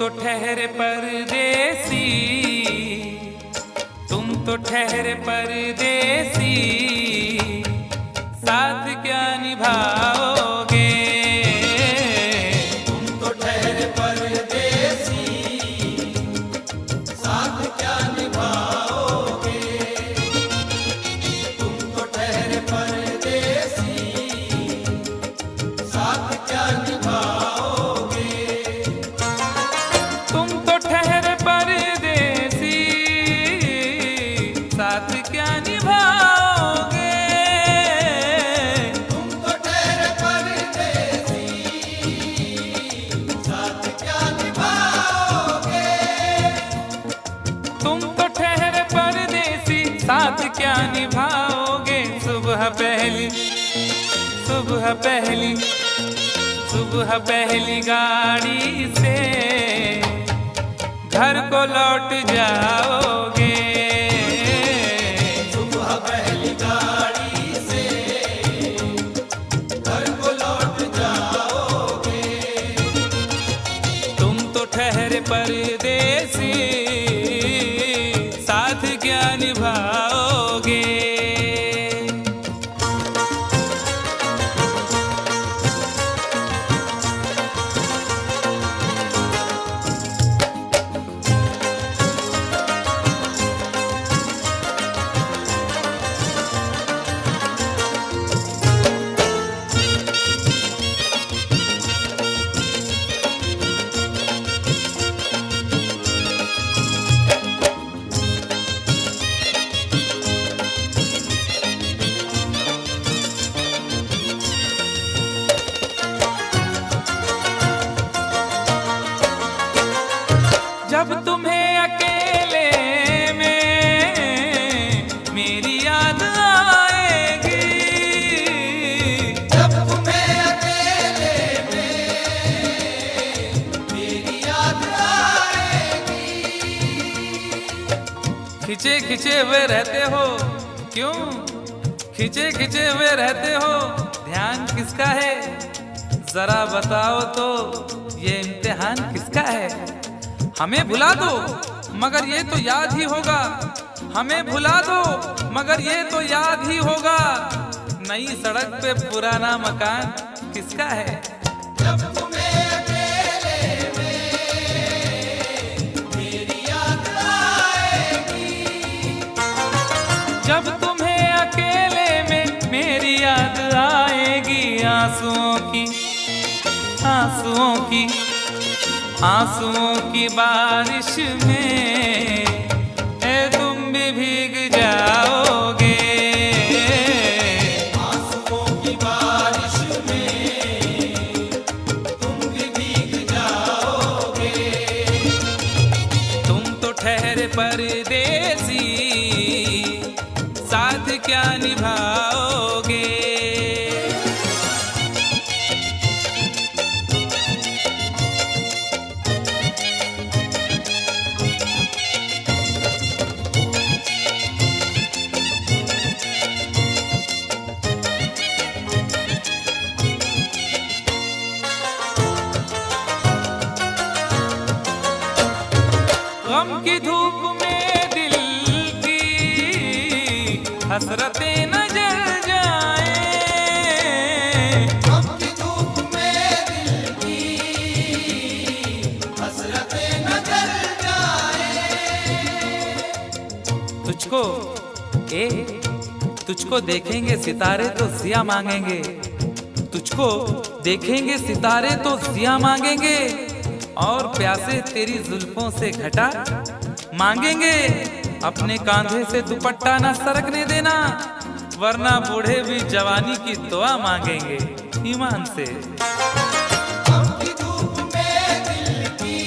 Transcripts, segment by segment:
तो ठहरे परदेसी, तुम तो ठहरे परदेसी, साथ क्या निभाओगे? तुम तो ठहरे परदेसी, साथ क्या निभाओगे? तुम तो ठहरे परदेसी, साथ क्या निभाओगे? तुम तो ठहरे परदेसी, साथ क्या निभाओगे? तुम तो ठहरे परदेसी, साथ क्या निभाओगे? तुम तो ठहरे परदेसी, साथ क्या निभाओगे? सुबह पहली, सुबह पहली, सुबह पहली गाड़ी से घर को लौट जाओगे। सुबह पहली गाड़ी से घर को लौट जाओगे। तुम तो ठहरे परदेसी, साथ क्या निभाओगे? जब तुम्हें अकेले में मेरी याद आएगी, जब तुम्हें अकेले में मेरी याद आएगी। खिंचे खिंचे हुए रहते हो क्यों? खिंचे खिंचे हुए रहते हो, ध्यान किसका है? जरा बताओ तो, ये इम्तिहान किसका है? हमें भुला दो मगर ये तो याद ही होगा, हमें भुला दो मगर ये तो याद ही होगा। नई सड़क पे पुराना मकान किसका है? जब तुम्हें अकेले में मेरी याद आएगी। जब तुम्हें अकेले में मेरी याद आएगी, आंसुओं की, आंसुओं की, आंसुओं की बारिश में ए तुम भी भीग जाओगे। आंसुओं की बारिश में तुम भी भीग जाओगे। तुम तो ठहरे परदेसी, साथ क्या निभाओगे? गम की धूप में दिल की हसरतें न जल जाएं। गम की धूप में दिल की हसरतें न जल जाएं। तुझको तुझको देखेंगे सितारे तो जिया मांगेंगे, तुझको देखेंगे सितारे तो जिया मांगेंगे, और प्यासे तेरी जुल्फों से घटा मांगेंगे। अपने कांधे से दुपट्टा ना सरकने देना, वरना बूढ़े भी जवानी की दुआ मांगेंगे ईमान से। गम की धूप में दिल की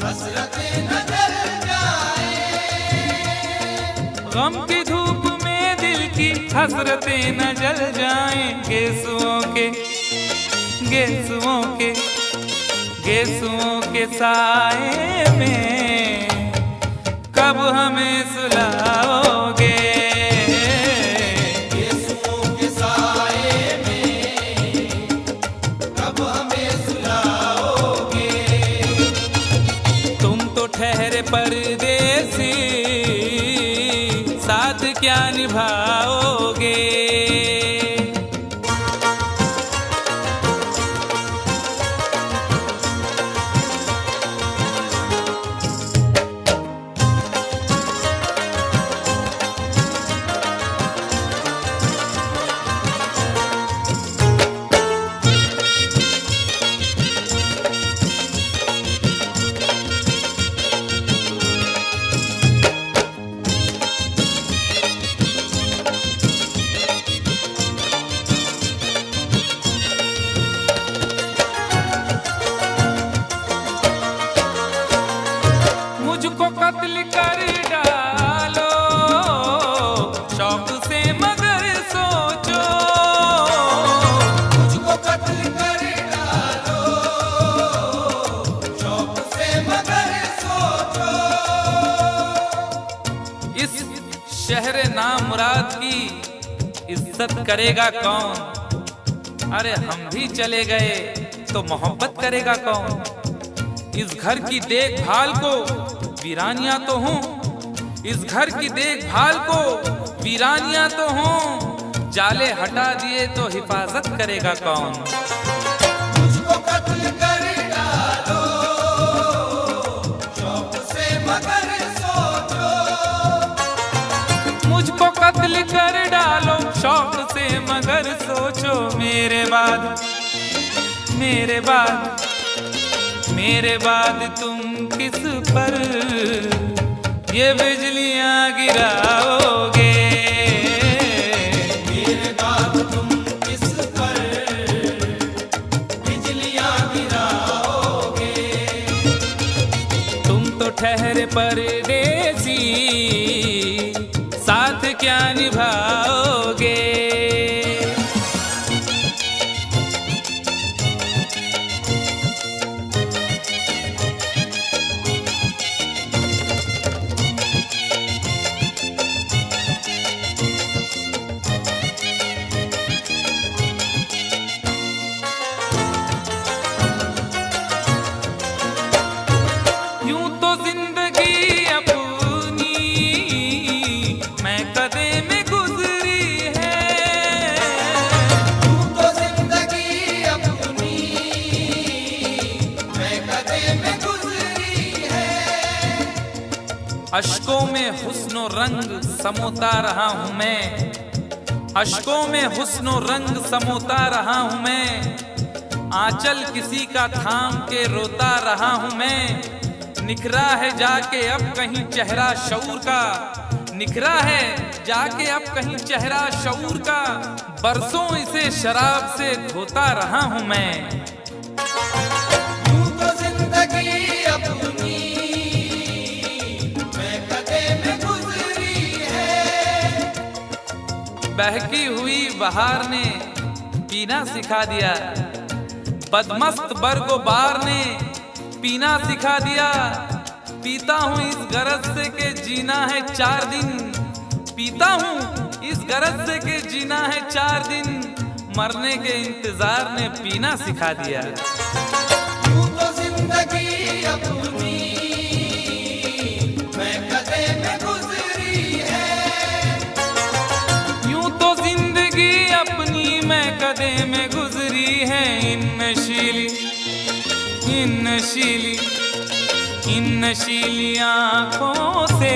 हसरतें न जल जाएं। गम की धूप में दिल की हसरतें न जल जाएं। गेसुओं के, गेसुओं के, गेसुओं के साए में कब हमें सुलाओगे? गेसुओं के साए में कब हमें सुलाओगे? क्या निभाओगे। मुझको कत्ल कर डालो शौक से मगर सोचो, मुझको कत्ल कर डालो शौक से मगर सोचो। इस शहर नामुराद की इज्जत करेगा कौन। अरे हम भी चले गए तो मोहब्बत करेगा कौन। इस घर की देखभाल को वीरानियां तो हूँ, इस घर की देखभाल को वीरानियां तो हूँ, जाले हटा दिए तो हिफाजत करेगा कौन। मुझको कत्ल कर डालो शौक से मगर सोचो, मुझको कत्ल कर डालो शौक से मगर सोचो। मेरे बाद मेरे बाद मेरे बाद तुम किस पर ये बिजलियां गिराओगे। मेरे बाद तुम किस पर बिजलियां गिराओगे। तुम तो ठहरे परदेसी साथ क्या निभाओगे। यूं तो जिंदगी अपनी मैं कदे में गुजरी है, तू तो जिंदगी अपनी मैं कदे में गुजरी है। अश्कों में हुस्नो रंग समोता रहा हूं मैं, अश्कों में हुस्नो रंग समोता रहा हूं मैं। आंचल किसी का थाम के रोता रहा हूं मैं। निखरा है जाके अब कहीं चेहरा शऊर का, निखरा है जाके अब कहीं चेहरा शऊर का। बरसों इसे शराब से धोता रहा हूं मैं। तू तो जिंदगी अपनी मैं कदे में गुजरी है। बहकी हुई बहार ने पीना सिखा दिया, बदमस्त बरगो बार ने पीना सिखा दिया। पीता हूँ इस गरज से के जीना है 4 दिन, पीता हूँ इस गरज से के जीना है 4 दिन। मरने के इंतजार ने पीना सिखा दिया। तू तो जिंदगी अपनी मैं कदे में गुजरी है। यूं तो जिंदगी अपनी मैं कदे में गुजरी है। इन नशीली आँखों से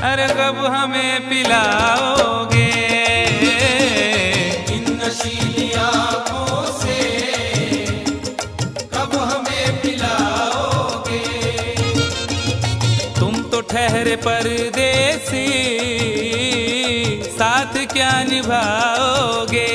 अरे कब हमें पिलाओगे। इन नशीली आँखों से कब हमें पिलाओगे। तुम तो ठहरे परदेसी साथ क्या निभाओगे।